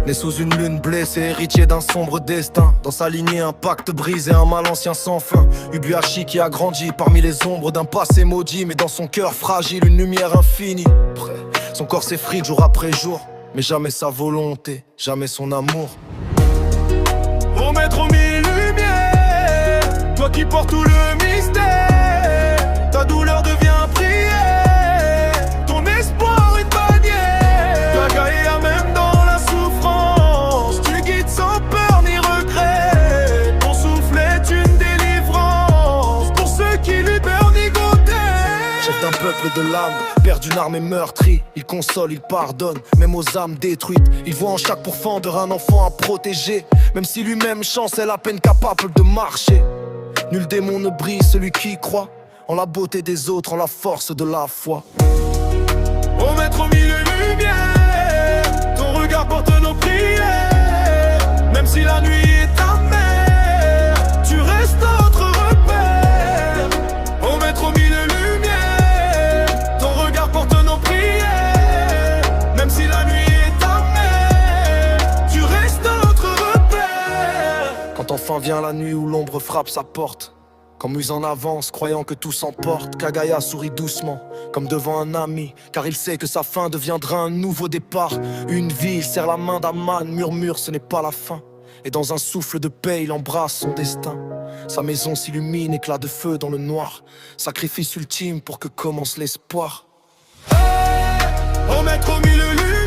Né sous une lune blessée, héritier d'un sombre destin. Dans sa lignée, un pacte brisé, un mal ancien sans fin. Ubuashi qui a grandi parmi les ombres d'un passé maudit. Mais dans son cœur fragile, une lumière infinie. Son corps s'effrite jour après jour, mais jamais sa volonté, jamais son amour. Au maître aux mille lumières, toi qui portes tout le mystère, ta douleur devient prière, ton espoir une bannière. Kagaya même dans la souffrance, tu guides sans peur ni regret. Ton souffle est une délivrance pour ceux qui luttent peur ni goûter. Chef d'un peuple de l'âme, père d'une armée meurtrie. Il console, il pardonne, même aux âmes détruites. Il voit en chaque pourfendeur un enfant à protéger. Même si lui-même chancelle à peine capable de marcher. Nul démon ne brille, celui qui croit en la beauté des autres, en la force de la foi. Au maître aux mille lumières, ton regard porte nos prières. Même si la nuit est amère, tu restes notre repère. Au maître aux mille lumières, ton regard porte nos prières. Même si la nuit est amère, tu restes notre repère. Quand enfin vient la nuit où l'ombre frappe sa porte, quand Muse en avance, croyant que tout s'emporte, Kagaya sourit doucement, comme devant un ami, car il sait que sa fin deviendra un nouveau départ. Une vie, il serre la main d'Aman, murmure ce n'est pas la fin. Et dans un souffle de paix, il embrasse son destin. Sa maison s'illumine, éclat de feu dans le noir. Sacrifice ultime pour que commence l'espoir. Au maître aux mille lumières,